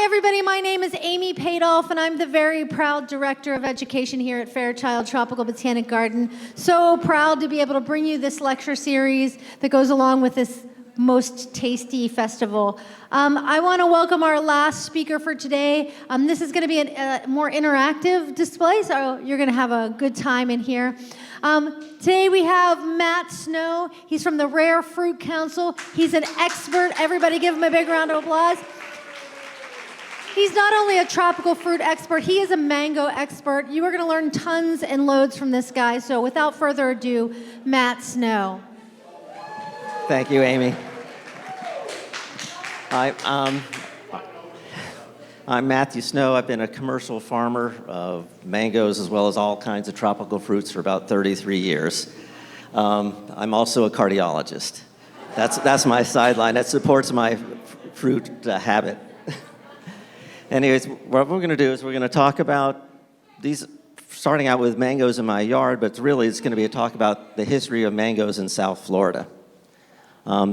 Hi, everybody. My name is Amy Padolf, and I'm the very proud Director of Education here at Fairchild Tropical Botanic Garden. So proud to be able to bring you this lecture series that goes along with this most tasty festival. I want to welcome our last speaker for today. This is going to be a more interactive display, so you're going to have a good time in here. Today we have Matt Snow. He's from the Rare Fruit Council. He's an expert. Everybody give him a big round of applause. He's not only a tropical fruit expert, he is a mango expert. You are going to learn tons and loads from this guy. So without further ado, Matt Snow. Thank you, Amy. I'm Matthew Snow. I've been a commercial farmer of mangoes as well as all kinds of tropical fruits for about 33 years. I'm also a cardiologist. That's my sideline. That supports my fruit habit. Anyways, what we're going to do is we're going to talk about these, starting out with mangoes in my yard, but really it's going to be a talk about the history of mangoes in South Florida.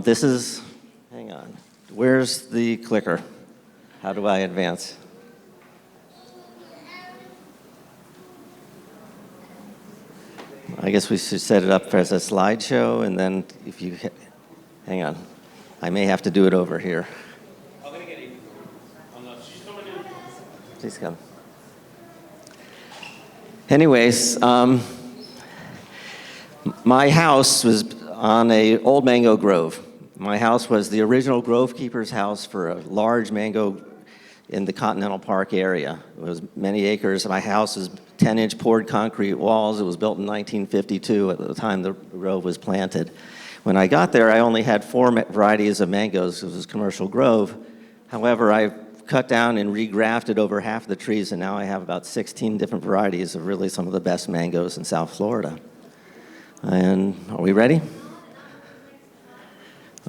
This is, hang on, where's the clicker? How do I advance? I guess we should set it up as a slideshow, and then if you, hang on, I may have to do it over here. Please come. Anyways, my house was on an old mango grove. My house was the original grove keeper's house for a large mango in the Continental Park area. It was many acres. My house is 10-inch poured concrete walls. It was built in 1952 at the time the grove was planted. When I got there, I only had 4 varieties of mangoes. It was a commercial grove. However, I cut down and regrafted over half the trees, and now I have about 16 different varieties of really some of the best mangoes in South Florida. And are we ready?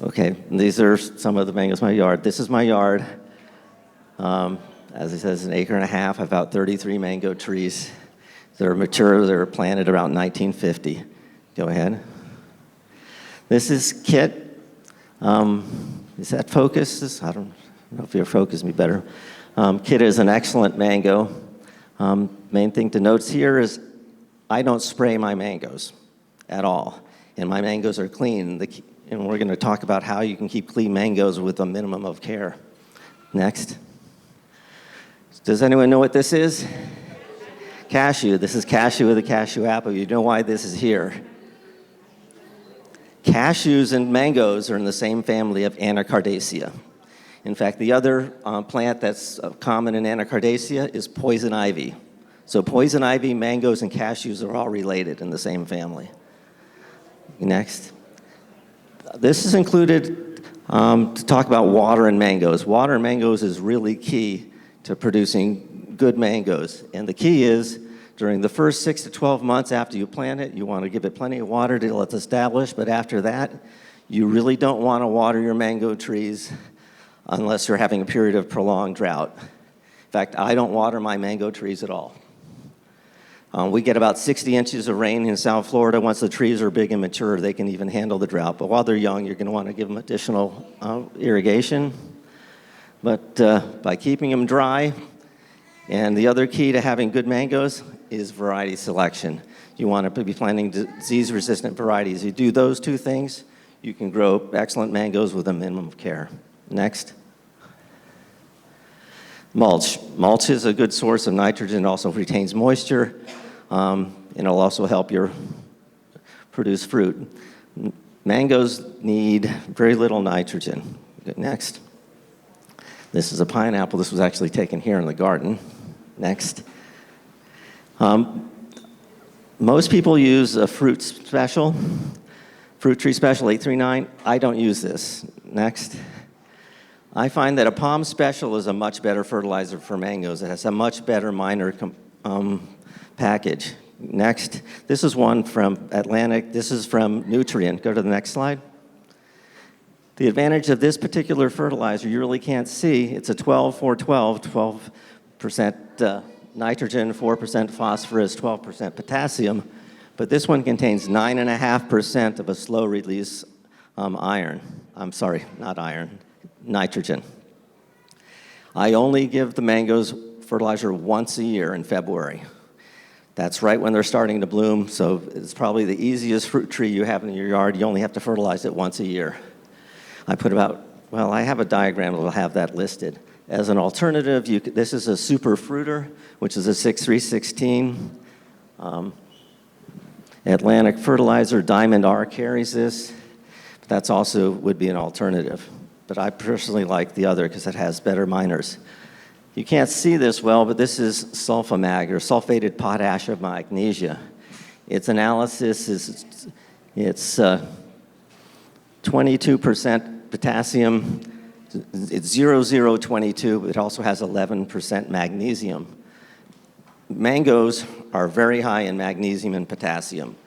Okay, these are some of the mangoes in my yard. This is my yard. As it says, 1.5 acres, about 33 mango trees. They're mature, they were planted around 1950. Go ahead. This is Kit. Is that focus? I don't know if your focus would be better. Kit is an excellent mango. Main thing to note here is I don't spray my mangoes at all. And my mangoes are clean. And we're going to talk about how you can keep clean mangoes with a minimum of care. Next. Does anyone know what this is? Cashew. This is cashew with a cashew apple. You know why this is here. Cashews and mangoes are in the same family of Anacardiaceae. In fact, the other plant that's common in Anacardiaceae is poison ivy. So poison ivy, mangoes, and cashews are all related in the same family. Next. This is included to talk about water in mangoes. Water in mangoes is really key to producing good mangoes. And the key is, during the first 6 to 12 months after you plant it, you want to give it plenty of water till it's established. But after that, you really don't want to water your mango trees unless you're having a period of prolonged drought. In fact, I don't water my mango trees at all. We get about 60 inches of rain in South Florida. Once the trees are big and mature, they can even handle the drought. But while they're young, you're going to want to give them additional irrigation. But by keeping them dry, and the other key to having good mangoes is variety selection. You want to be planting disease-resistant varieties. You do those 2 things, you can grow excellent mangoes with a minimum of care. Next. Mulch. Mulch is a good source of nitrogen, also retains moisture, and it'll also help you produce fruit. Mangoes need very little nitrogen. Next. This is a pineapple. This was actually taken here in the garden. Next. Most people use a fruit special, fruit tree special 839. I don't use this. Next. I find that a palm special is a much better fertilizer for mangoes. It has a much better minor package. Next, this is one from Atlantic. This is from Nutrient. Go to the next slide. The advantage of this particular fertilizer, you really can't see. It's a 12-4-12, 12% nitrogen, 4% phosphorus, 12% potassium. But this one contains 9.5% of a slow-release iron. I'm sorry, not iron. Nitrogen. I only give the mangoes fertilizer once a year in February. That's right when they're starting to bloom, so it's probably the easiest fruit tree you have in your yard. You only have to fertilize it once a year. I have a diagram that will have that listed. As an alternative, this is a super fruiter, which is a 6316. Atlantic Fertilizer, Diamond R carries this. That's also would be an alternative. But I personally like the other because it has better miners. You can't see this well, but this is sulfamag, or sulfated potash of magnesia. Its analysis is, it's 22% potassium, it's 0022, but it also has 11% magnesium. Mangoes are very high in magnesium and potassium.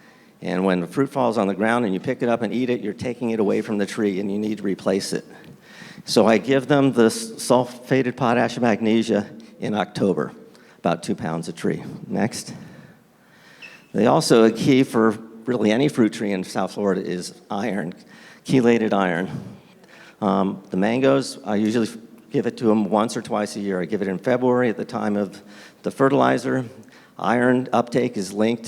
And when the fruit falls on the ground and you pick it up and eat it, you're taking it away from the tree and you need to replace it. So I give them the sulfated potash and magnesia in October, about 2 pounds a tree. Next. They also, a key for really any fruit tree in South Florida is iron, chelated iron. The mangoes, I usually give it to them once or twice a year. I give it in February at the time of the fertilizer. Iron uptake is linked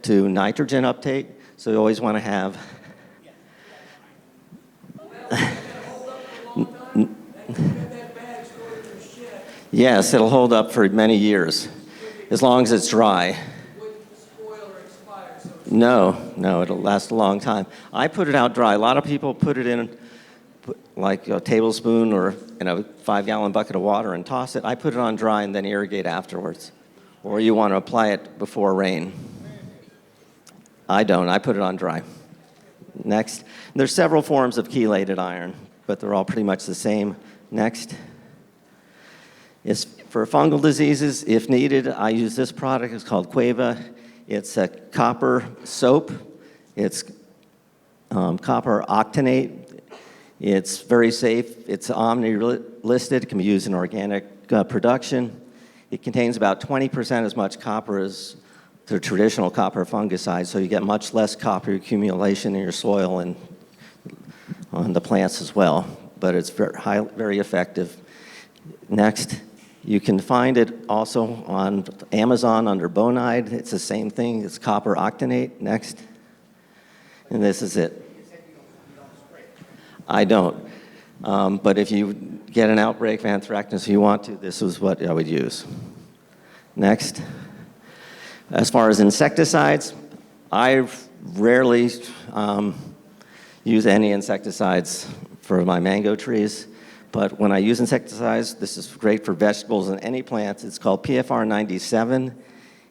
to nitrogen uptake, so you always want to have Yes, it'll hold up for many years, as long as it's dry. No, it'll last a long time. I put it out dry. A lot of people put it in like a tablespoon or in a 5-gallon bucket of water and toss it. I put it on dry and then irrigate afterwards. Or you want to apply it before rain. I don't. I put it on dry. Next. There's several forms of chelated iron, but they're all pretty much the same. Next. Is for fungal diseases, if needed, I use this product. It's called Cueva. It's a copper soap. It's copper octanate. It's very safe. It's omni-listed. It can be used in organic production. It contains about 20% as much copper as the traditional copper fungicide, so you get much less copper accumulation in your soil and on the plants as well. But it's very effective. Next. You can find it also on Amazon under bonide. It's the same thing. It's copper octanate. Next. And this is it. I don't. But if you get an outbreak of anthracnose, you want to, this is what I would use. Next. As far as insecticides, I rarely use any insecticides for my mango trees. But when I use insecticides, this is great for vegetables and any plants. It's called PFR 97.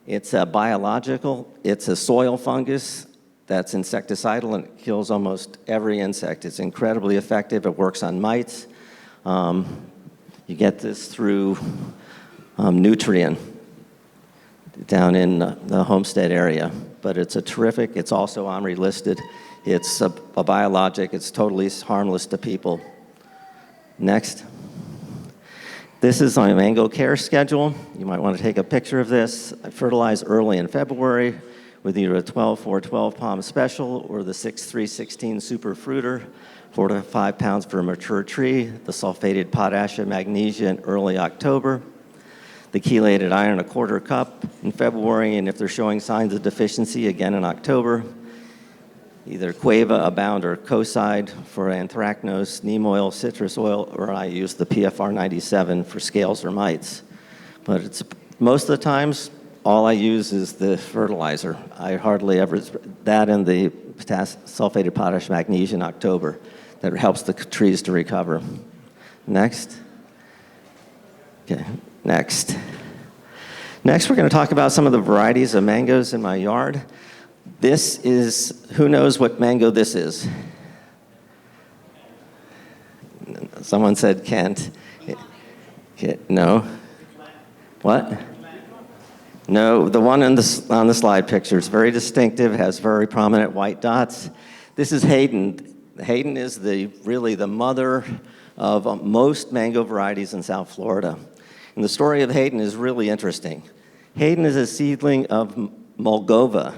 It's a biological. It's a soil fungus that's insecticidal, and it kills almost every insect. It's incredibly effective. It works on mites. You get this through Nutrien down in the Homestead area. But it's a terrific, it's also OMRI listed. It's a biologic. It's totally harmless to people. Next. This is my mango care schedule. You might want to take a picture of this. I fertilize early in February with either a 12-4-12 palm special or the 6-3-16 super fruiter, 4 to 5 pounds for a mature tree, the sulfated potash and magnesia in early October, the chelated iron, a 1/4 cup in February, and if they're showing signs of deficiency, again in October. Either Cueva, Abound, or Coside for anthracnose, neem oil, citrus oil, or I use the PFR 97 for scales or mites. But it's most of the times, all I use is the fertilizer. I hardly ever, that and the sulfated potash magnesia in October that helps the trees to recover. Next. Okay, next. Next, we're going to talk about some of the varieties of mangoes in my yard. This is, who knows what mango this is? Someone said Kent. No. What? No, the one on the slide picture is very distinctive, has very prominent white dots. This is Hayden. Hayden is really the mother of most mango varieties in South Florida. And the story of Hayden is really interesting. Hayden is a seedling of Moldova.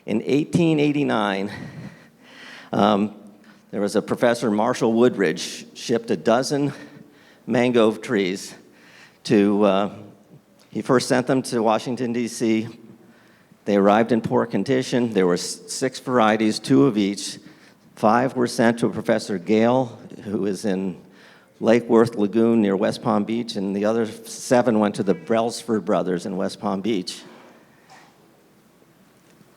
In 1889, there was a professor, Marshall Woodridge, shipped a dozen mango trees he first sent them to Washington, D.C. They arrived in poor condition. There were 6 varieties, 2 of each. 5 were sent to Professor Gale, who is in Lake Worth Lagoon near West Palm Beach, and the other 7 went to the Brailsford brothers in West Palm Beach.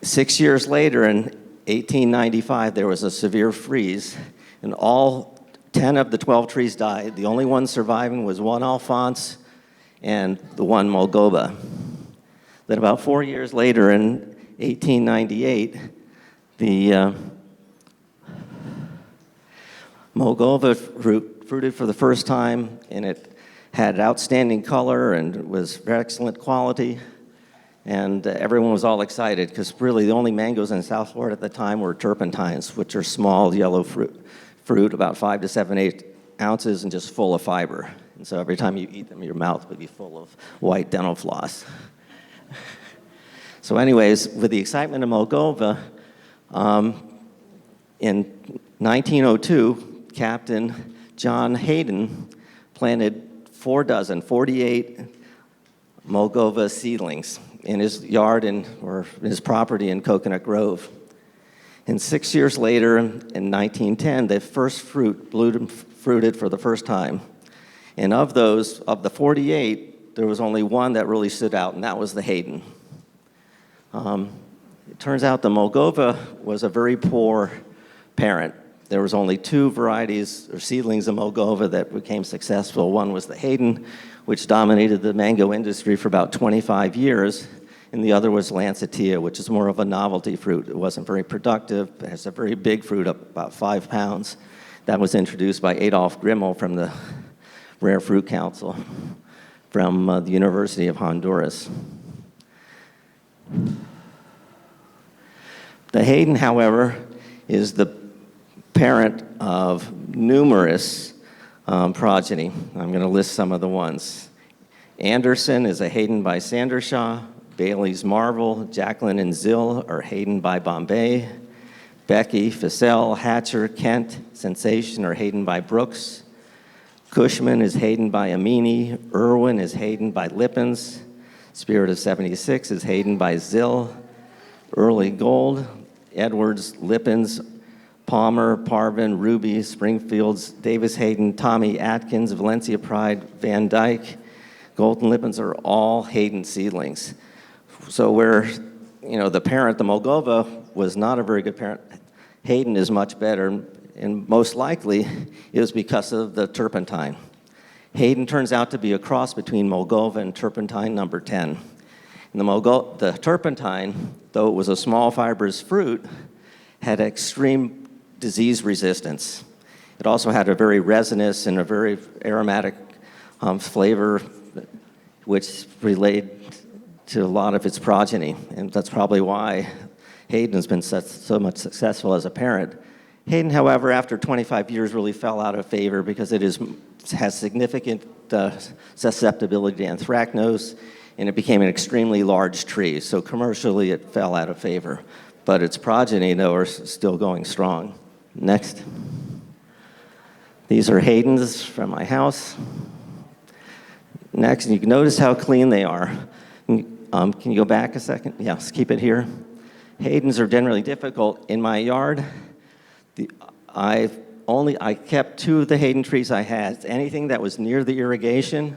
6 years later, in 1895, there was a severe freeze, and all 10 of the 12 trees died. The only one surviving was one Alphonse and the one Moldova. Then about 4 years later, in 1898, the Moldova fruited for the first time, and it had outstanding color and was very excellent quality. And everyone was all excited because really the only mangoes in South Florida at the time were turpentines, which are small yellow fruit about 5 to 7/8 ounces and just full of fiber. And so every time you eat them, your mouth would be full of white dental floss. So anyways, with the excitement of Moldova, in 1902, Captain John Hayden planted 48 Moldova seedlings in his yard or his property in Coconut Grove. And 6 years later, in 1910, the first fruited for the first time. And of the 48, there was only one that really stood out, and that was the Hayden. It turns out the Moldova was a very poor parent. There was only 2 varieties or seedlings of Moldova that became successful. One was the Hayden, which dominated the mango industry for about 25 years, and the other was Lancitia, which is more of a novelty fruit. It wasn't very productive. It has a very big fruit, about 5 pounds. That was introduced by Adolf Grimmel from the Rare Fruit Council from the University of Honduras. The Hayden, however, is the parent of numerous progeny. I'm going to list some of the ones. Anderson is a Hayden by Sandershaw. Bailey's Marvel, Jacqueline and Zill are Hayden by Bombay. Becky, Facel, Hatcher, Kent, Sensation are Hayden by Brooks. Kushman is Hayden by Amini. Irwin is Hayden by Lippens. Spirit of 76 is Hayden by Zill. Early Gold, Edwards, Lippens, Palmer, Parvin, Ruby, Springfields, Davis Hayden, Tommy Atkins, Valencia Pride, Van Dyke, Golden Lippens are all Hayden seedlings. So where, the parent, the Moldova, was not a very good parent, Hayden is much better, and most likely it was because of the turpentine. Hayden turns out to be a cross between Moldova and turpentine number 10. And the turpentine, though it was a small fibrous fruit, had extreme disease resistance. It also had a very resinous and a very aromatic flavor, which related to a lot of its progeny. And that's probably why Hayden has been so much successful as a parent. Hayden, however, after 25 years really fell out of favor because it has significant susceptibility to anthracnose, and it became an extremely large tree. So commercially, it fell out of favor. But its progeny, though, are still going strong. Next. These are Haydens from my house. Next, and you can notice how clean they are. Can you go back a second? Yes, keep it here. Haydens are generally difficult. In my yard, I kept 2 of the Hayden trees I had. Anything that was near the irrigation,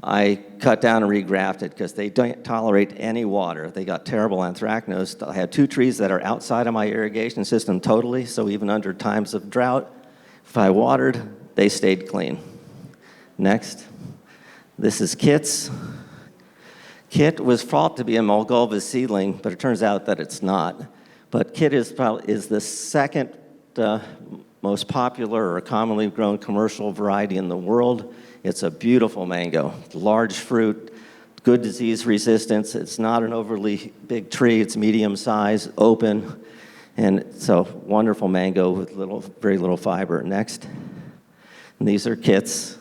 I cut down and regrafted because they don't tolerate any water. They got terrible anthracnose. I had 2 trees that are outside of my irrigation system totally, so even under times of drought, if I watered, they stayed clean. Next. This is Kit's. Kit was thought to be a Moldova seedling, but it turns out that it's not. But Kit is the second most popular or commonly grown commercial variety in the world. It's a beautiful mango, large fruit, good disease resistance. It's not an overly big tree. It's medium size, open, and it's a wonderful mango with very little fiber. Next. And these are Kit's.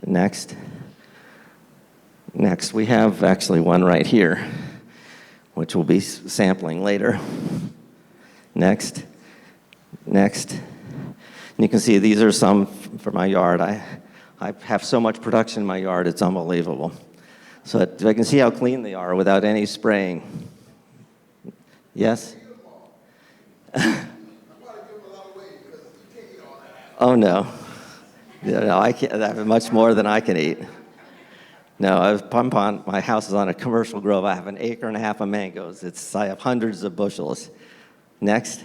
Next. Next, we have actually one right here, which we'll be sampling later. Next. And you can see these are some for my yard. I have so much production in my yard, it's unbelievable. So I can see how clean they are without any spraying. Yes? Oh, no. Yeah, no, I can't. That's much more than I can eat. No, my house is on a commercial grove. I have 1.5 acres of mangoes. I have hundreds of bushels. Next.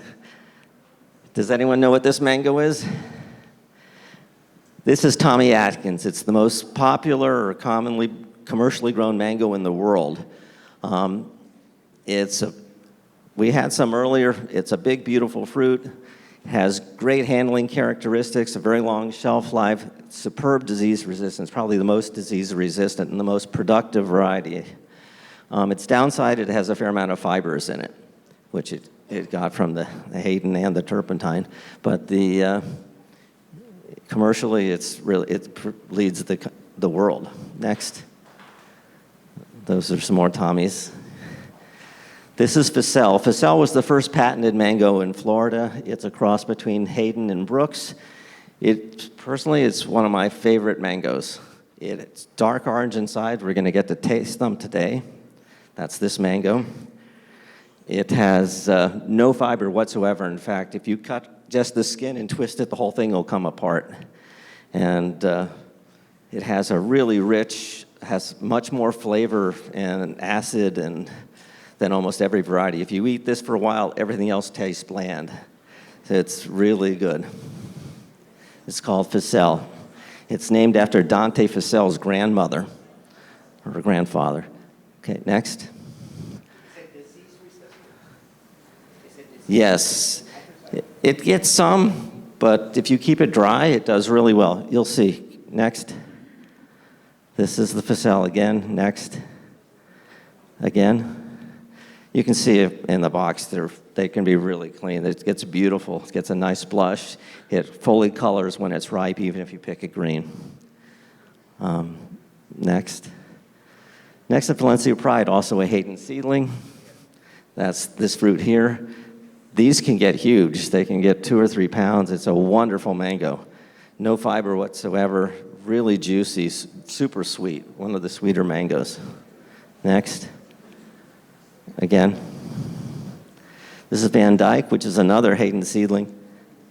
Does anyone know what this mango is? This is Tommy Atkins. It's the most popular or commonly commercially grown mango in the world. We had some earlier. It's a big, beautiful fruit. Has great handling characteristics, a very long shelf life, superb disease resistance, probably the most disease resistant and the most productive variety. Its downside, it has a fair amount of fibers in it, which it got from the Hayden and the turpentine. But commercially, it leads the world. Next. Those are some more Tommies. This is Facel. Facel was the first patented mango in Florida. It's a cross between Hayden and Brooks. Personally, it's one of my favorite mangoes. It's dark orange inside. We're going to get to taste them today. That's this mango. It has no fiber whatsoever. In fact, if you cut just the skin and twist it, the whole thing will come apart. And it has a really rich, has much more flavor and acid than almost every variety. If you eat this for a while, everything else tastes bland. It's really good. It's called Facel. It's named after Dante Facel's grandmother, or grandfather. Okay, next. Yes. It gets some, but if you keep it dry, it does really well. You'll see. Next. This is the Facel again. Next. Again. You can see it in the box. They can be really clean. It gets beautiful. It gets a nice blush. It fully colors when it's ripe, even if you pick it green. Next. Next is Palencia Pride, also a Hayden seedling. That's this fruit here. These can get huge. They can get 2 or 3 pounds. It's a wonderful mango. No fiber whatsoever. Really juicy, super sweet. One of the sweeter mangoes. Next. Again. This is Van Dyke, which is another Hayden seedling,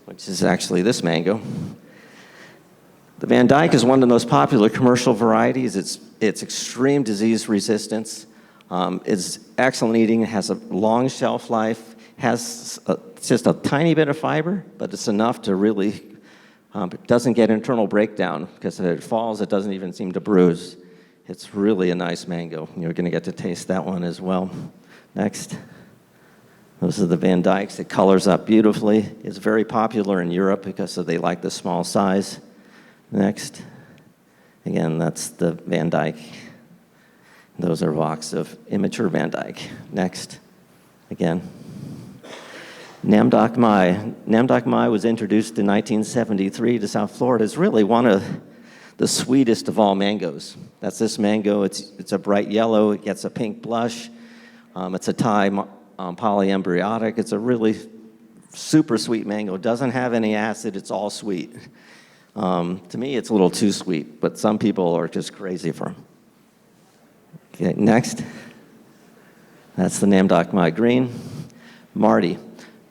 which is actually this mango. The Van Dyke is one of the most popular commercial varieties. It's extreme disease resistance. It's excellent eating. It has a long shelf life. Has just a tiny bit of fiber, but it's enough to really, it doesn't get internal breakdown because if it falls, it doesn't even seem to bruise. It's really a nice mango. You're going to get to taste that one as well. Next. Those are the Van Dykes. It colors up beautifully. It's very popular in Europe because they like the small size. Next. Again, that's the Van Dyke. Those are rocks of immature Van Dyke. Next. Again. Namok Mai. Namok Mai was introduced in 1973 to South Florida. It's really one of the sweetest of all mangoes. That's this mango. It's a bright yellow. It gets a pink blush. It's a Thai polyembryotic. It's a really super sweet mango. It doesn't have any acid. It's all sweet. To me, it's a little too sweet, but some people are just crazy for them. Okay, next. That's the Namok Mai green. Marty.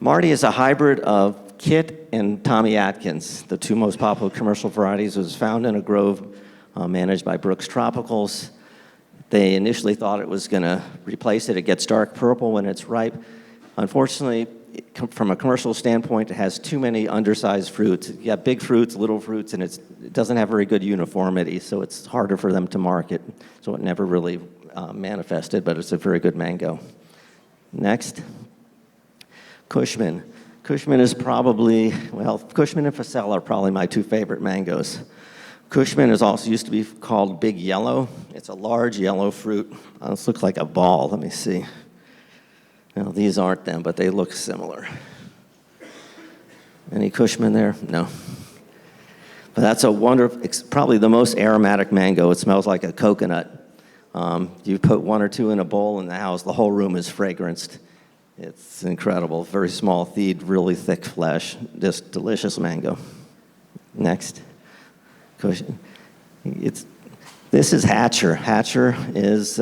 Marty is a hybrid of Kit and Tommy Atkins, the 2 most popular commercial varieties. It was found in a grove managed by Brooks Tropicals. They initially thought it was going to replace it. It gets dark purple when it's ripe. Unfortunately, from a commercial standpoint, it has too many undersized fruits. You got big fruits, little fruits, and it doesn't have very good uniformity, so it's harder for them to market. So it never really manifested, but it's a very good mango. Next. Kushman. Kushman is probably, Kushman and Facel are probably my 2 favorite mangoes. Kushman is also used to be called Big Yellow. It's a large yellow fruit. This looks like a ball. Let me see. Well, these aren't them, but they look similar. Any Kushman there? No. But that's a wonderful, it's probably the most aromatic mango. It smells like a coconut. You put 1 or 2 in a bowl in the house, the whole room is fragranced. It's incredible. Very small seed, really thick flesh. Just delicious mango. Next. This is Hatcher. Hatcher is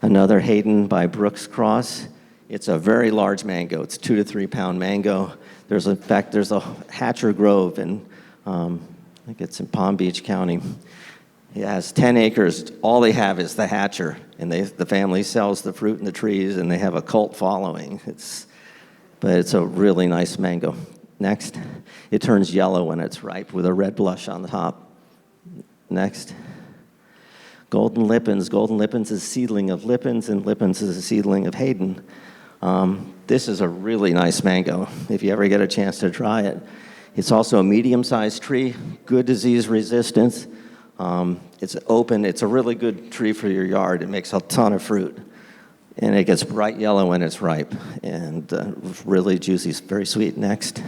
another Hayden by Brooks Cross. It's a very large mango. It's 2 to 3 pound mango. In fact, there's a Hatcher Grove in, I think it's in Palm Beach County. It has 10 acres. All they have is the Hatcher, and the family sells the fruit and the trees, and they have a cult following. But it's a really nice mango. Next, it turns yellow when it's ripe with a red blush on the top. Next, Golden Lippens. Golden Lippens is a seedling of Lippens, and Lippens is a seedling of Hayden. This is a really nice mango, if you ever get a chance to try it. It's also a medium-sized tree, good disease resistance. It's open. It's a really good tree for your yard. It makes a ton of fruit. And it gets bright yellow when it's ripe, and really juicy, very sweet. Next.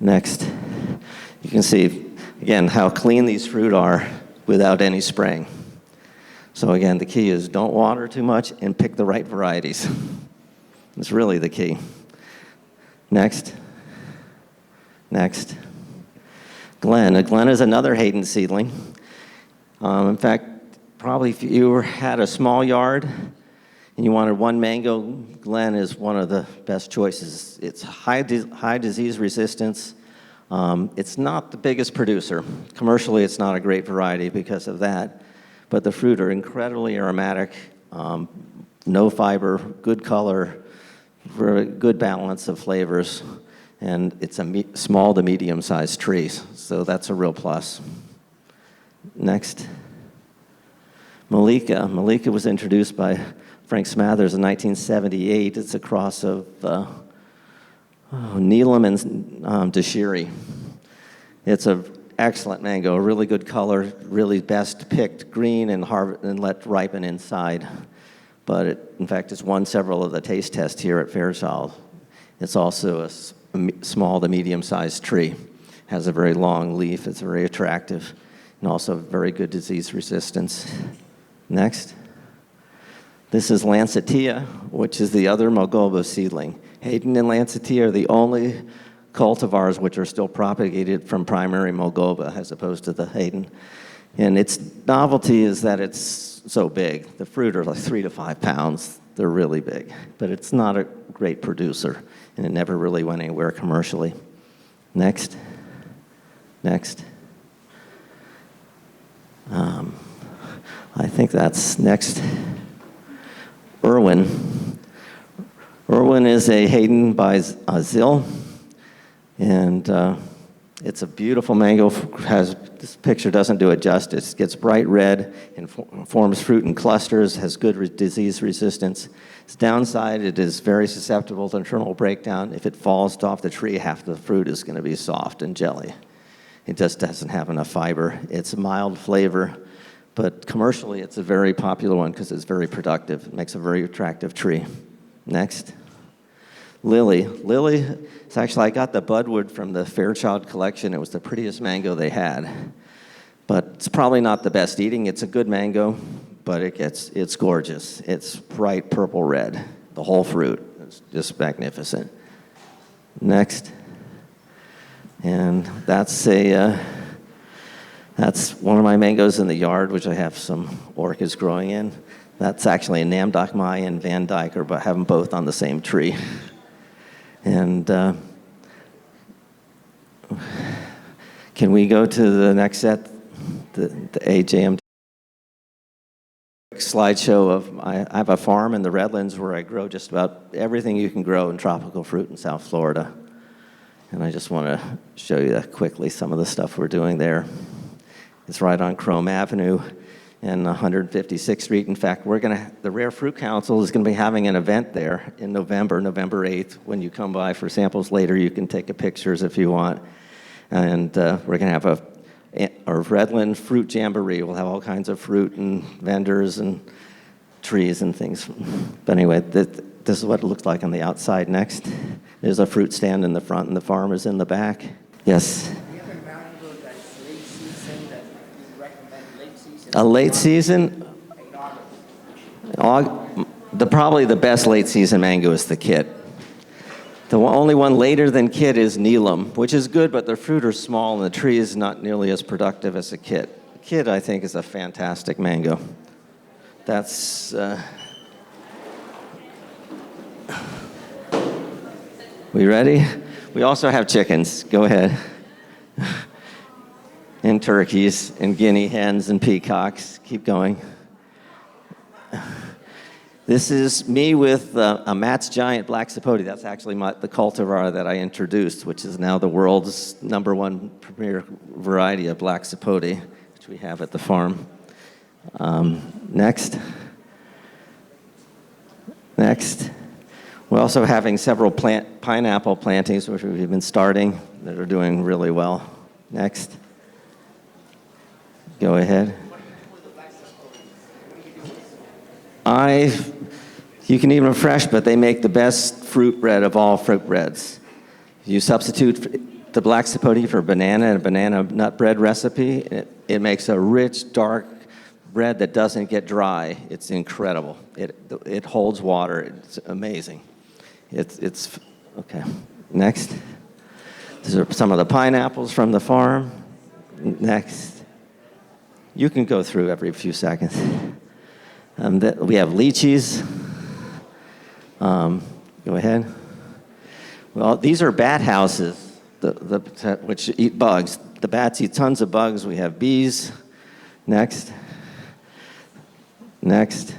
You can see, again, how clean these fruit are without any spraying. So again, the key is don't water too much and pick the right varieties. It's really the key. Next. Glen. A Glen is another Hayden seedling. In fact, probably if you had a small yard and you wanted one mango, Glen is one of the best choices. It's high disease resistance. It's not the biggest producer. Commercially, it's not a great variety because of that. But the fruit are incredibly aromatic, no fiber, good color, very good balance of flavors. And it's a small to medium-sized tree, so that's a real plus. Next. Malikica. Malikica was introduced by Frank Smathers in 1978. It's a cross of Neelam and Dashiri. It's an excellent mango, a really good color, really best picked green and let ripen inside. But in fact, it's won several of the taste tests here at Fairchild. It's also a small to medium-sized tree. Has a very long leaf. It's very attractive, and also very good disease resistance. Next. This is Lancettia, which is the other Mogoba seedling. Hayden and Lancettia are the only cultivars which are still propagated from primary Mogoba as opposed to the Hayden. And its novelty is that it's so big. The fruit are like 3 to 5 pounds. They're really big, but it's not a great producer, and it never really went anywhere commercially. Next. I think that's next. Irwin. Irwin is a Hayden by Zill, and it's a beautiful mango. This picture doesn't do it justice. It gets bright red and forms fruit in clusters, has good disease resistance. Its downside, it is very susceptible to internal breakdown. If it falls off the tree, half the fruit is going to be soft and jelly. It just doesn't have enough fiber. It's a mild flavor, but commercially it's a very popular one because it's very productive. It makes a very attractive tree. Next. Lily. Lily, it's actually, I got the budwood from the Fairchild collection. It was the prettiest mango they had. But it's probably not the best eating. It's a good mango, but it's gorgeous. It's bright purple red, the whole fruit. It's just magnificent. Next. And that's one of my mangoes in the yard, which I have some orchids growing in. That's actually a Namok Mai and Van Dyke, but have them both on the same tree. And can we go to the next set, the AJM slideshow of, I have a farm in the Redlands where I grow just about everything you can grow in tropical fruit in South Florida. And I just want to show you quickly some of the stuff we're doing there. It's right on Chrome Avenue and 156th Street. In fact, the Rare Fruit Council is going to be having an event there in November 8th. When you come by for samples later, you can take pictures if you want. And we're going to have a Redland Fruit Jamboree. We'll have all kinds of fruit and vendors and trees and things. But anyway, this is what it looks like on the outside. Next. There's a fruit stand in the front, and the farm is in the back. Yes? A late season? Probably the best late season mango is the Kit. The only one later than kid is Neelam, which is good, but the fruit are small and the tree is not nearly as productive as a kid. Kid, I think, is a fantastic mango. That's... We ready? We also have chickens. Go ahead. And turkeys, and guinea hens, and peacocks. Keep going. This is me with a Matt's Giant Black Sapote. That's actually the cultivar that I introduced, which is now the world's #1 premier variety of Black Sapote, which we have at the farm. Next. We're also having several pineapple plantings, which we've been starting, that are doing really well. Next. Go ahead. You can eat them fresh, but they make the best fruit bread of all fruit breads. You substitute the Black Sapote for banana and a banana nut bread recipe. It makes a rich, dark bread that doesn't get dry. It's incredible. It holds water. It's amazing. It's okay. Next. These are some of the pineapples from the farm. Next. You can go through every few seconds. We have lychees. Go ahead. Well, these are bat houses, which eat bugs. The bats eat tons of bugs. We have bees. Next. That's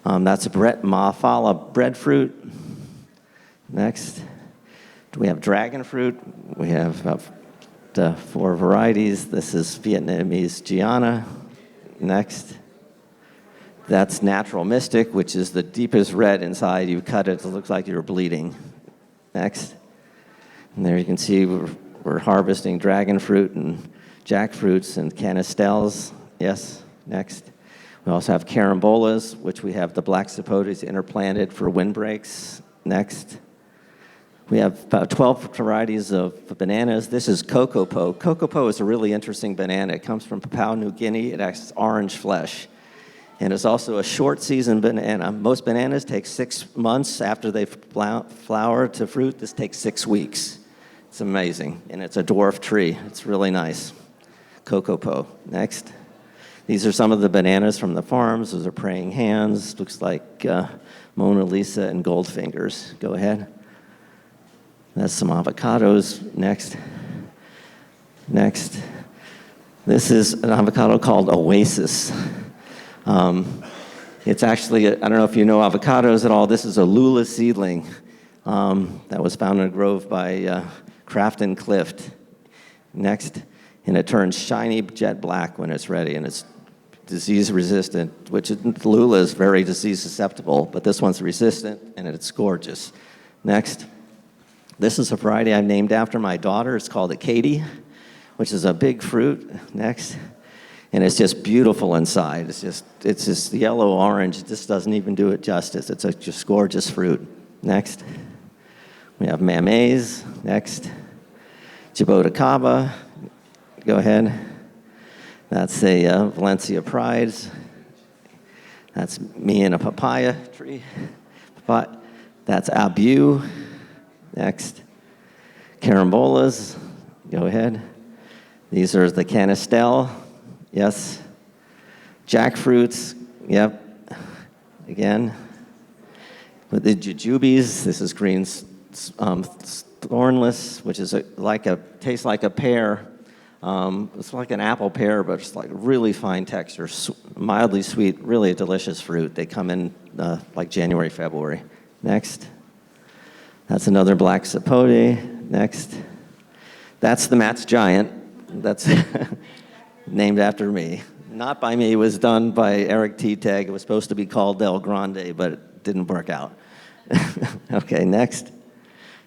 a Mafala breadfruit. Next. We have dragon fruit. We have about 4 varieties. This is Vietnamese Gianna. Next. That's Natural Mystic, which is the deepest red inside. You cut it, it looks like you're bleeding. Next. And there you can see we're harvesting dragon fruit and jackfruits and canistels. Yes. Next. We also have carambolas, which we have the Black Sapotes interplanted for windbreaks. Next. We have about 12 varieties of bananas. This is Kokopo. Kokopo is a really interesting banana. It comes from Papua New Guinea. It has orange flesh. And it's also a short season banana. Most bananas take 6 months after they flower to fruit. This takes 6 weeks. It's amazing. And it's a dwarf tree. It's really nice. Kokopo. Next. These are some of the bananas from the farms. Those are praying hands. Looks like Mona Lisa and Goldfingers. Go ahead. That's some avocados. Next. This is an avocado called Oasis. It's actually, I don't know if you know avocados at all. This is a Lula seedling that was found in a grove by Kraft and Clift. Next, and it turns shiny jet black when it's ready, and it's disease resistant, which Lula is very disease susceptible, but this one's resistant, and it's gorgeous. Next, this is a variety I named after my daughter. It's called a Katie, which is a big fruit. Next. And it's just beautiful inside. It's just yellow-orange. It just doesn't even do it justice. It's a just gorgeous fruit. Next. We have mamey. Next. Jabotacaba. Go ahead. That's a Palencia Pride. That's me and a papaya tree. That's abu. Next. Carambolas. Go ahead. These are the canistel. Yes. Jackfruits. Yep. Again. With the jujubes, this is green thornless, which is tastes like a pear. It's like an apple pear, but it's like really fine texture, mildly sweet, really a delicious fruit. They come in like January, February. Next. That's another Black Sapote. Next. That's the Matt's Giant. That's named after me. Not by me. It was done by Eric T-Tag. It was supposed to be called Del Grande, but it didn't work out. Okay, next.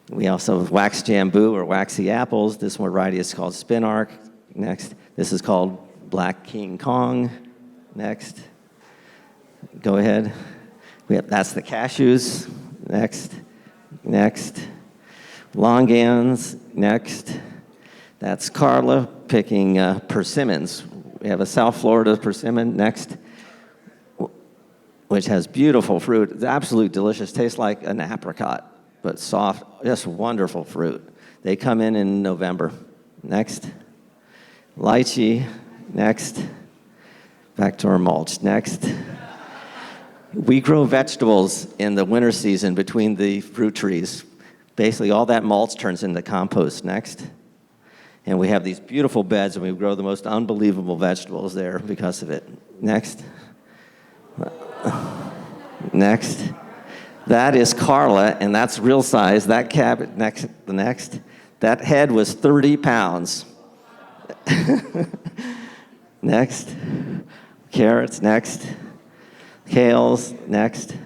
We also have wax jambu or waxy apples. This variety is called Spinark. Next. This is called Black King Kong. Next. Go ahead. That's the cashews. Next. Longans. Next. That's Carla picking persimmons. We have a South Florida persimmon. Next. Which has beautiful fruit. It's absolutely delicious. Tastes like an apricot. but soft, just wonderful fruit. They come in November. Next. Lychee. Next. Back to our mulch. Next. We grow vegetables in the winter season between the fruit trees. Basically, all that mulch turns into compost. Next. And we have these beautiful beds, and we grow the most unbelievable vegetables there because of it. Next. Next. That is Carla, and that's real size. That cabbage, next. That head was 30 pounds. Next. Carrots, next. Kales, next.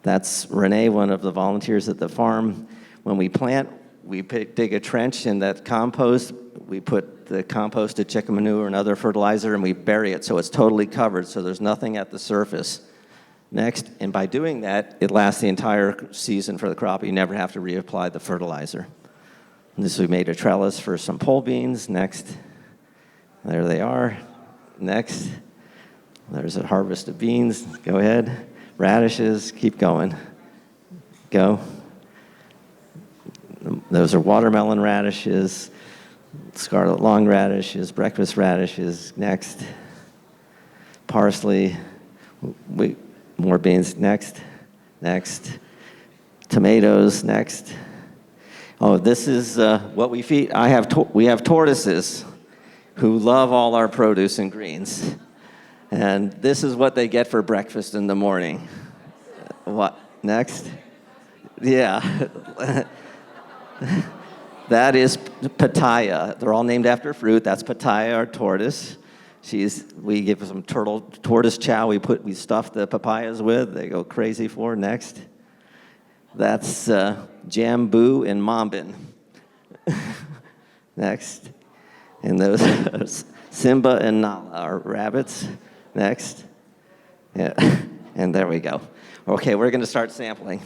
That's Renee, one of the volunteers at the farm. When we plant, we dig a trench in that compost. We put the composted chicken manure and other fertilizer, and we bury it so it's totally covered, so there's nothing at the surface. Next, and by doing that, it lasts the entire season for the crop. You never have to reapply the fertilizer. And this we made a trellis for some pole beans. Next, there they are. Next, there's a harvest of beans. Go ahead. Radishes, keep going. Go. Those are watermelon radishes, scarlet long radishes, breakfast radishes. Next, parsley. More beans. Next. Tomatoes. Next. Oh, this is what we feed. We have tortoises who love all our produce and greens. And this is what they get for breakfast in the morning. What? Next? Yeah. That is pitaya. They're all named after fruit. That's pitaya, our tortoise. We give some tortoise chow we stuff the papayas with. They go crazy for. Next. That's jambu and mambin. Next. And those Simba and Nala are rabbits. Next. Yeah. And there we go. Okay, we're going to start sampling.